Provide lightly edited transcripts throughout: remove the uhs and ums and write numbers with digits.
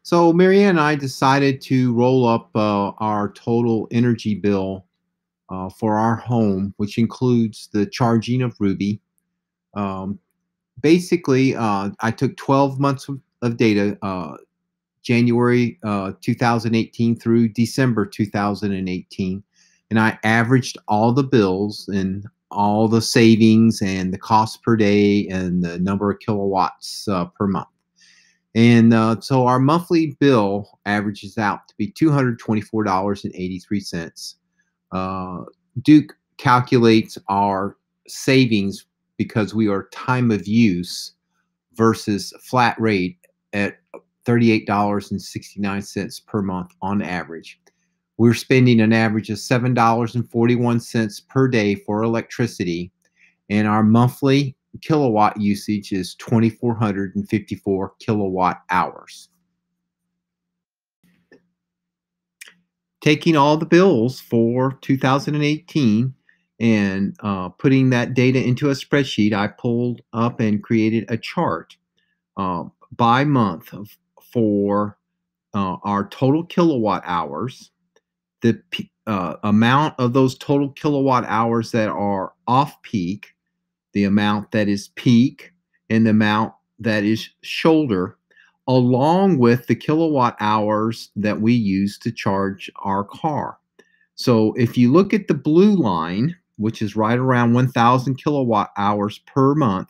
So Marianne and I decided to roll up our total energy bill for our home, which includes the charging of Ruby. Um, Basically, I took 12 months of data, January 2018 through December 2018, and I averaged all the bills and all the savings and the cost per day and the number of kilowatts per month. And so our monthly bill averages out to be $224.83. Duke calculates our savings because we are time of use versus flat rate at $38.69 per month on average. We're spending an average of $7.41 per day for electricity, and our monthly kilowatt usage is 2,454 kilowatt hours. Taking all the bills for 2018 and putting that data into a spreadsheet, I pulled up and created a chart by month for our total kilowatt hours, the amount of those total kilowatt hours that are off peak, the amount that is peak, and the amount that is shoulder, along with the kilowatt hours that we use to charge our car. So if you look at the blue line, which is right around 1,000 kilowatt hours per month,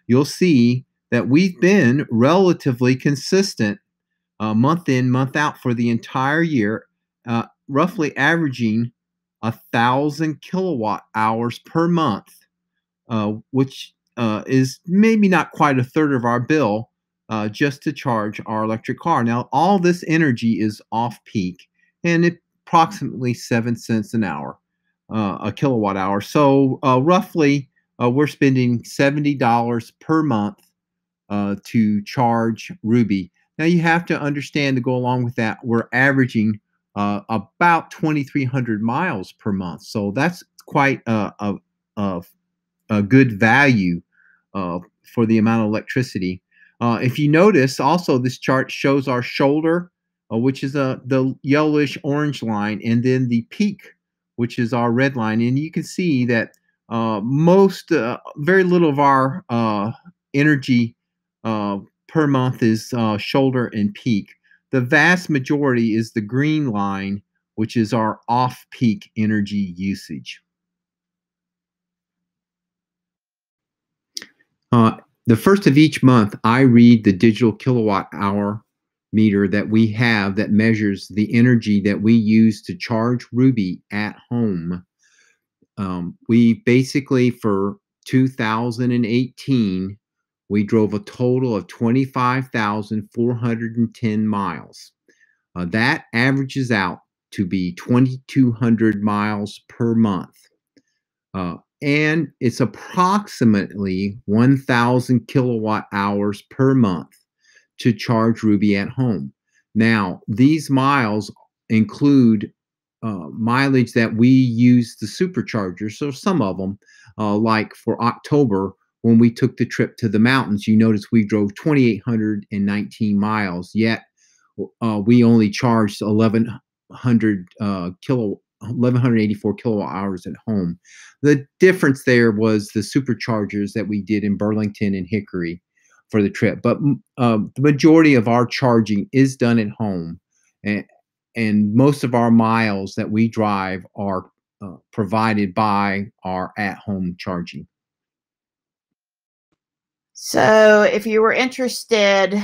you'll see that we've been relatively consistent month in, month out for the entire year, roughly averaging 1,000 kilowatt hours per month, which is maybe not quite a third of our bill just to charge our electric car. Now, all this energy is off peak, and it's approximately 7 cents an hour, a kilowatt hour. So roughly, we're spending $70 per month to charge Ruby. Now, you have to understand, to go along with that, we're averaging about 2,300 miles per month. So that's quite a good value for the amount of electricity. If you notice, also this chart shows our shoulder, which is the yellowish orange line, and then the peak, which is our red line. And you can see that very little of our energy per month is shoulder and peak. The vast majority is the green line, which is our off-peak energy usage. The first of each month, I read the digital kilowatt hour meter that we have that measures the energy that we use to charge Ruby at home. We basically, for 2018, we drove a total of 25,410 miles. That averages out to be 2,200 miles per month. And it's approximately 1,000 kilowatt hours per month to charge Ruby at home. Now, these miles include mileage that we use the supercharger. So some of them, like for October, when we took the trip to the mountains, you notice we drove 2,819 miles, yet we only charged 1,184 kilowatt hours at home. The difference there was the superchargers that we did in Burlington and Hickory for the trip. But the majority of our charging is done at home, and most of our miles that we drive are provided by our at-home charging. So if you were interested,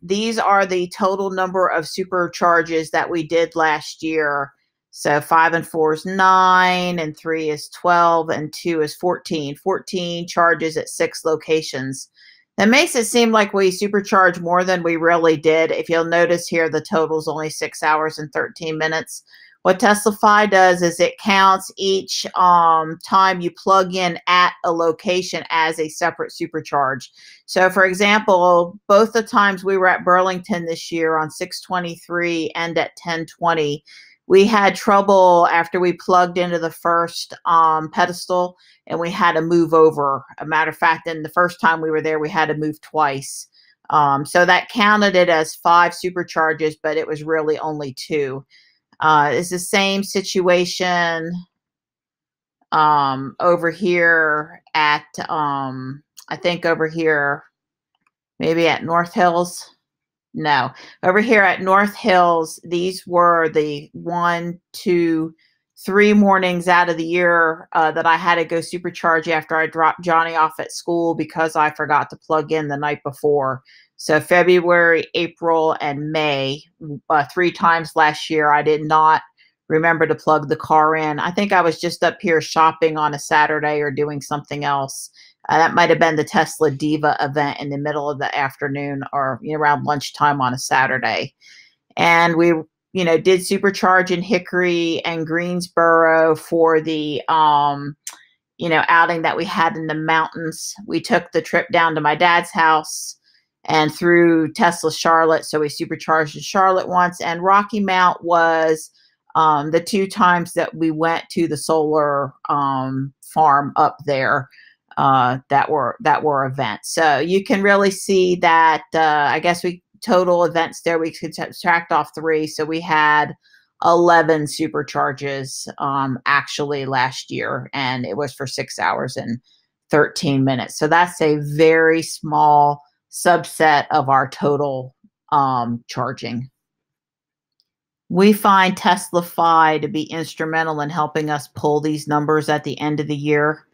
these are the total number of supercharges that we did last year. So 5 and 4 is 9, and 3 is 12, and 2 is 14. 14 charges at 6 locations. That makes it seem like we supercharged more than we really did. If you'll notice here, the total is only 6 hours and 13 minutes. What TeslaFi does is it counts each time you plug in at a location as a separate supercharge. So for example, both the times we were at Burlington this year on 6/23 and at 10/20, we had trouble after we plugged into the first pedestal, and we had to move over. A matter of fact, in the first time we were there, we had to move twice. So that counted it as 5 supercharges, but it was really only 2. It's the same situation over here at, I think over here, maybe at North Hills. No, over here at North Hills, these were the 1, 2, 3 mornings out of the year that I had to go supercharge after I dropped Johnny off at school because I forgot to plug in the night before. So February, April, and May, 3 times last year, I did not remember to plug the car in. I think I was just up here shopping on a Saturday or doing something else. That might have been the Tesla Diva event in the middle of the afternoon or around lunchtime on a Saturday. And we, did supercharge in Hickory and Greensboro for the, outing that we had in the mountains. We took the trip down to my dad's house and through Tesla Charlotte. So we supercharged in Charlotte once, and Rocky Mount was the 2 times that we went to the solar farm up there that were events. So you can really see that I guess we total events there, we could subtract off 3. So we had 11 supercharges actually last year, and it was for 6 hours and 13 minutes. So that's a very small subset of our total charging. We find TeslaFi to be instrumental in helping us pull these numbers at the end of the year.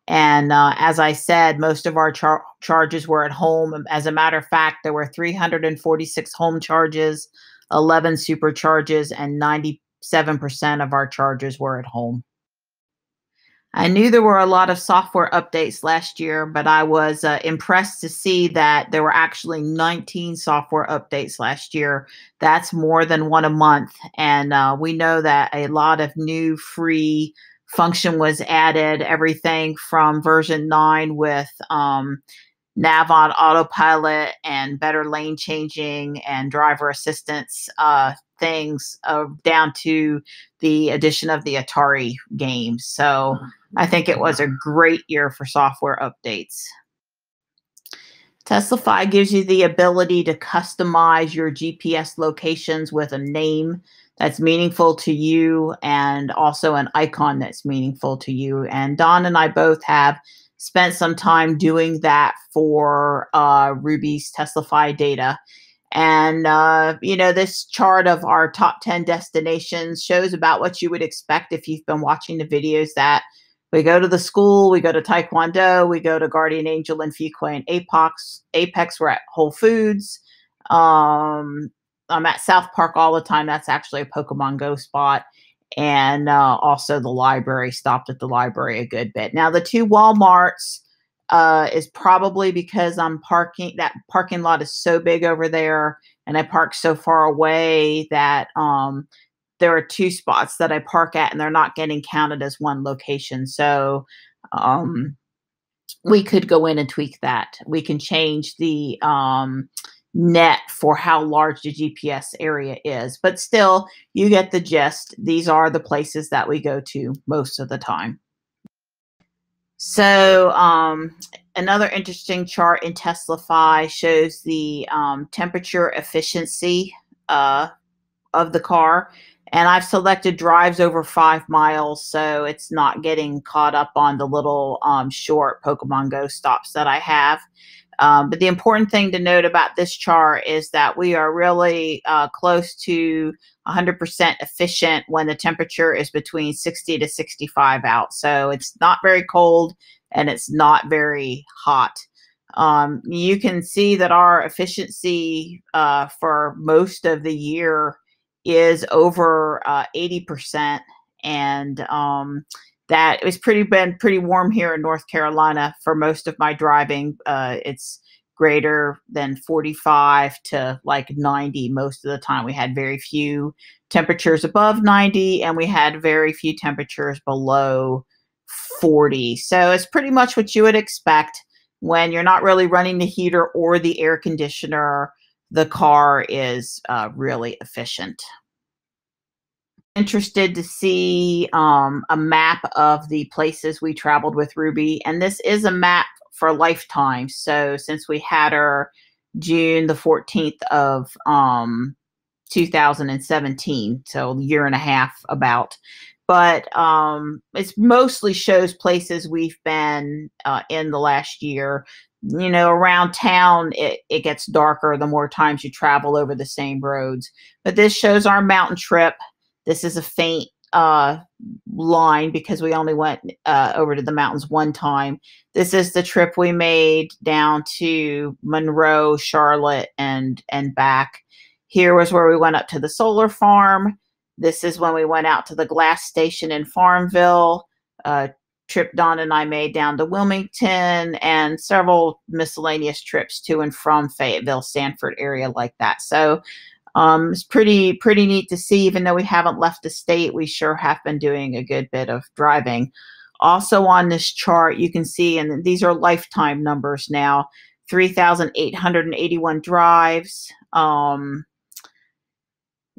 And as I said, most of our charges were at home. As a matter of fact, there were 346 home charges, 11 supercharges, and 97% of our charges were at home. I knew there were a lot of software updates last year, but I was impressed to see that there were actually 19 software updates last year. That's more than one a month. And we know that a lot of new free function was added, everything from version 9 with nav on autopilot and better lane changing and driver assistance things down to the addition of the Atari games. So I think it was a great year for software updates. TeslaFi gives you the ability to customize your GPS locations with a name that's meaningful to you and also an icon that's meaningful to you. And Don and I both have spent some time doing that for Ruby's TeslaFi data. And, this chart of our top 10 destinations shows about what you would expect if you've been watching the videos, that we go to the school, we go to Taekwondo, we go to Guardian Angel and Fuquay and Apex, we're at Whole Foods. I'm at South Park all the time. That's actually a Pokemon Go spot. And also the library, stopped at the library a good bit. Now, the 2 Walmarts is probably because that parking lot is so big over there, and I park so far away that there are 2 spots that I park at, and they're not getting counted as one location. So we could go in and tweak that. We can change the net for how large the GPS area is, but still, you get the gist. These are the places that we go to most of the time. So another interesting chart in TeslaFi shows the temperature efficiency of the car. And I've selected drives over 5 miles, so it's not getting caught up on the little short Pokemon Go stops that I have. But the important thing to note about this chart is that we are really close to 100% efficient when the temperature is between 60 to 65 out. So it's not very cold and it's not very hot. You can see that our efficiency for most of the year is over 80%. And that it's been pretty warm here in North Carolina for most of my driving. It's greater than 45 to like 90 most of the time. We had very few temperatures above 90, and we had very few temperatures below 40. So it's pretty much what you would expect when you're not really running the heater or the air conditioner. The car is really efficient. Interested to see a map of the places we traveled with Ruby, and this is a map for lifetime. So since we had her June the 14th of 2017, so a year and a half about. But it mostly shows places we've been in the last year. You know, around town, it gets darker the more times you travel over the same roads. But this shows our mountain trip. This is a faint line because we only went over to the mountains one time. This is the trip we made down to Monroe, Charlotte, and back. Here was where we went up to the solar farm. This is when we went out to the glass station in Farmville. Trip Dawn and I made down to Wilmington, and several miscellaneous trips to and from Fayetteville, Sanford area like that. So it's pretty neat to see. Even though we haven't left the state, we sure have been doing a good bit of driving. Also on this chart, you can see, and these are lifetime numbers now, 3,881 drives.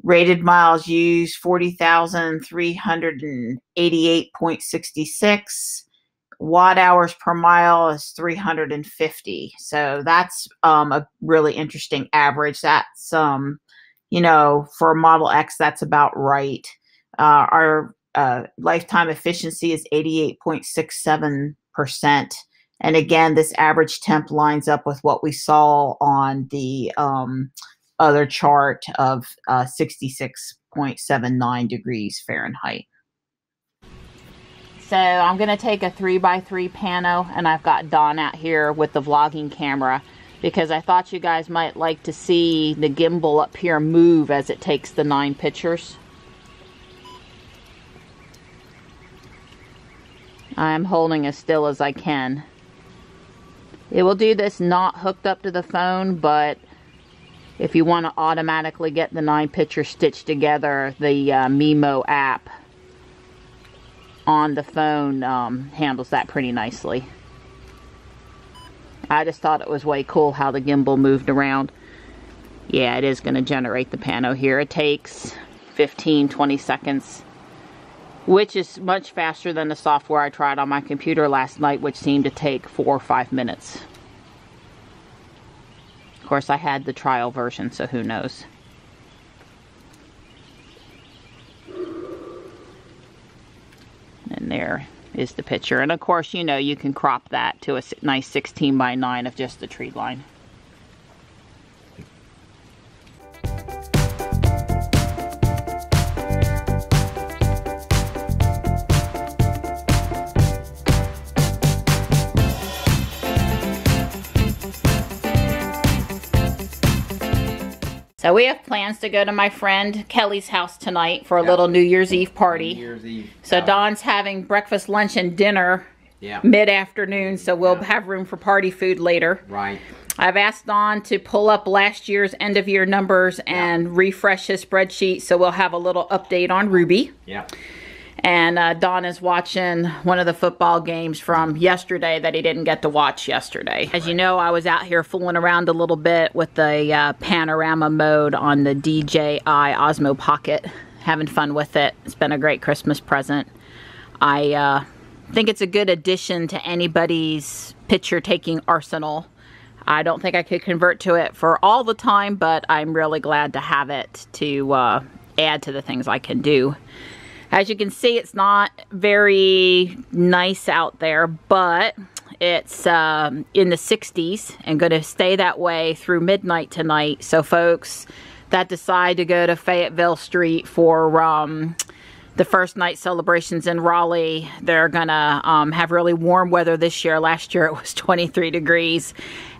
Rated miles used, 40,388.66. Watt hours per mile is 350. So that's a really interesting average. That's, you know, for Model X, that's about right. Our lifetime efficiency is 88.67%. And again, this average temp lines up with what we saw on the other chart of 66.79 degrees Fahrenheit. So I'm going to take a 3x3 pano, and I've got Dawn out here with the vlogging camera because I thought you guys might like to see the gimbal up here move as it takes the 9 pictures. I'm holding as still as I can. It will do this not hooked up to the phone, but if you want to automatically get the 9 pictures stitched together, the Mimo app on the phone handles that pretty nicely. I just thought it was way cool how the gimbal moved around. Yeah, it is going to generate the pano here. It takes 15-20 seconds, which is much faster than the software I tried on my computer last night, which seemed to take 4 or 5 minutes. Of course, I had the trial version, so who knows. And there is the picture. And of course, you know, you can crop that to a nice 16:9 of just the tree line. So we have plans to go to my friend Kelly's house tonight for a little New Year's Eve party. New Year's Eve. So Dawn's having breakfast, lunch, and dinner mid-afternoon, so we'll have room for party food later. Right. I've asked Dawn to pull up last year's end-of-year numbers and refresh his spreadsheet, so we'll have a little update on Ruby. Yeah. And Dawn is watching one of the football games from yesterday that he didn't get to watch yesterday. As you know, I was out here fooling around a little bit with the panorama mode on the DJI Osmo Pocket. Having fun with it. It's been a great Christmas present. I think it's a good addition to anybody's picture-taking arsenal. I don't think I could convert to it for all the time, but I'm really glad to have it to add to the things I can do. As you can see, it's not very nice out there, but it's in the 60s and going to stay that way through midnight tonight. So folks that decide to go to Fayetteville Street for the first night celebrations in Raleigh, they're going to have really warm weather this year. Last year it was 23 degrees.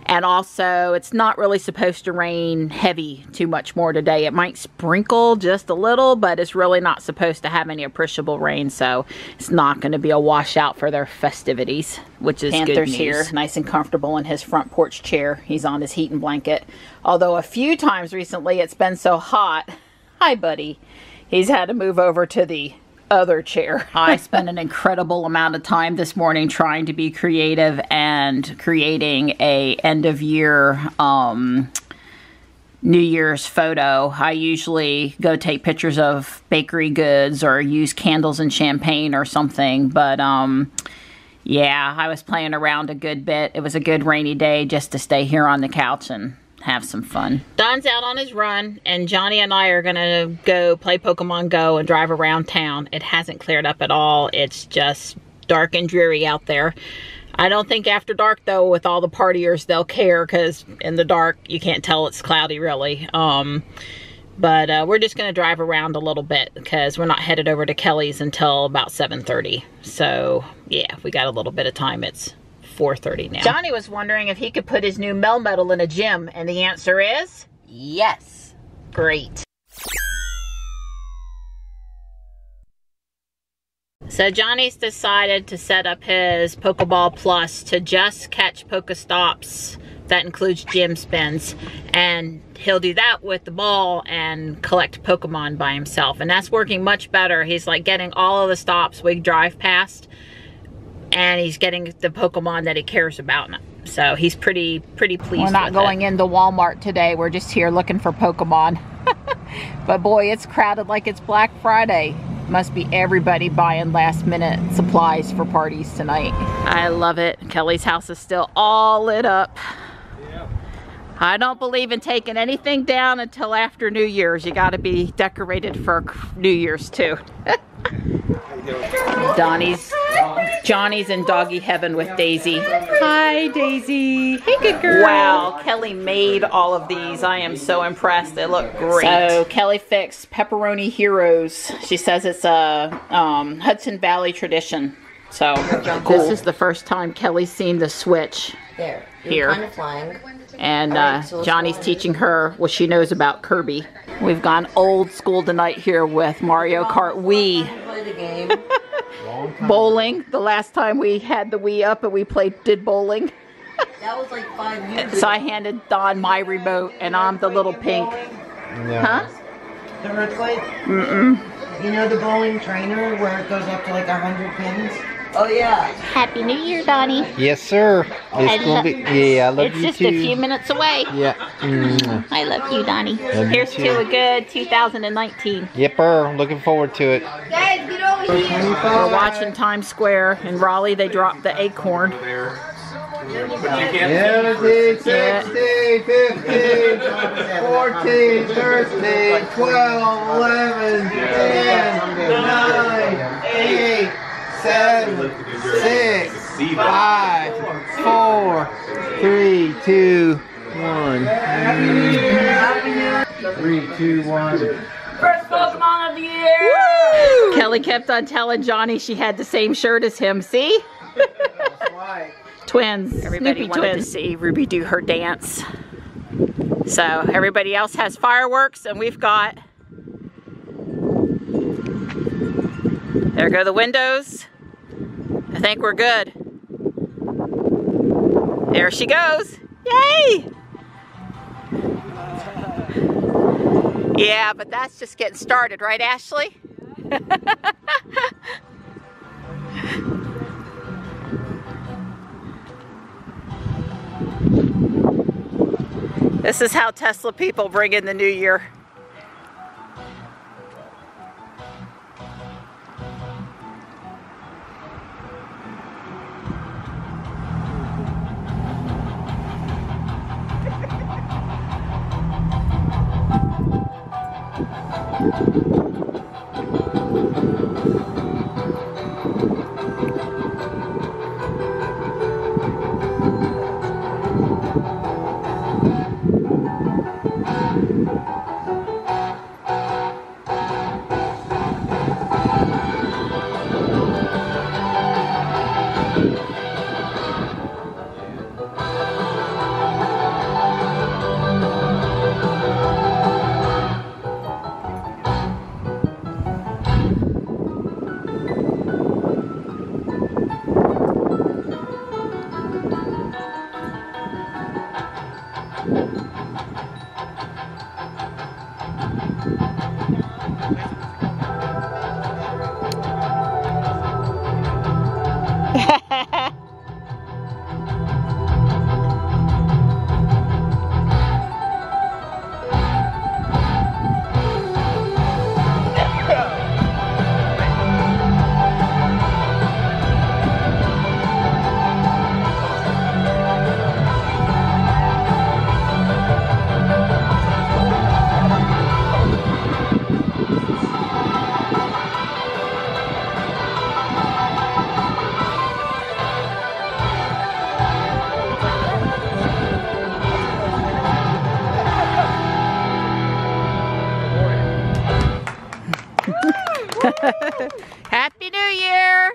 And also, it's not really supposed to rain heavy too much more today. It might sprinkle just a little, but it's really not supposed to have any appreciable rain, so it's not going to be a washout for their festivities, which is good news. Panther's here, nice and comfortable in his front porch chair. He's on his heating blanket. Although a few times recently it's been so hot. Hi, buddy. He's had to move over to the other chair. I spent an incredible amount of time this morning trying to be creative and creating a end of year New Year's photo. I usually go take pictures of bakery goods or use candles and champagne or something, but yeah, I was playing around a good bit. It was a good rainy day just to stay here on the couch and have some fun. Don's out on his run, and Johnny and I are gonna go play Pokemon Go and drive around town. It hasn't cleared up at all. It's just dark and dreary out there. I don't think after dark, though, with all the partiers, they'll care, because in the dark, you can't tell it's cloudy, really. But we're just gonna drive around a little bit, because we're not headed over to Kelly's until about 7:30. So, yeah, we got a little bit of time. It's 4:30 now. Johnny was wondering if he could put his new Melmetal in a gym, and the answer is yes. Great. So Johnny's decided to set up his Pokeball Plus to just catch Pokestops. That includes gym spins, and he'll do that with the ball and collect Pokemon by himself, and that's working much better. He's like getting all of the stops we drive past, and he's getting the Pokemon that he cares about. So he's pretty pleased with it. We're not going into Walmart today. We're just here looking for Pokemon. But boy, it's crowded like it's Black Friday. Must be everybody buying last minute supplies for parties tonight. I love it. Kelly's house is still all lit up. I don't believe in taking anything down until after New Year's. You gotta be decorated for New Year's too. Johnny's in doggy heaven with Daisy. Hi, Daisy. Hey, good girl. Wow, Kelly made all of these. I am so impressed. They look great. So Kelly fixed Pepperoni Heroes. She says it's a Hudson Valley tradition. So cool. This is the first time Kelly's seen the Switch. There. Here. Kind of flying. And so Johnny's teaching her what she knows about Kirby. We've gone old school tonight here with Mario Kart Wii. Play the game. Bowling. The last time we had the Wii up and we did bowling. That was like 5 years ago. So I handed Don my remote, and I'm the little pink. Yeah. Huh? The Earthquake? Mm-mm. You know the bowling trainer where it goes up to like 100 pins? Oh yeah. Happy New Year, Donnie. Yes, sir. It's gonna be. Yeah, I love you too. It's just a few minutes away. Yeah. I love you, Donnie. Love Here's you to a good 2019. Yipper. Looking forward to it. Guys, get over here. We're watching Times Square in Raleigh. They dropped the acorn. 17, 16, 15, 14, 13, 12, 11, 10, 9, 8, 7, 6, 5, 4, 3, 2, 1. 3, 2, 1. First Pokemon of the year! Woo! Kelly kept on telling Johnny she had the same shirt as him. See? Twins. Everybody wanted to see Ruby do her dance. So everybody else has fireworks, and we've got... There go the windows. I think we're good. There she goes. Yay! Yeah, but that's just getting started, right, Ashley? This is how Tesla people bring in the new year. Happy New Year!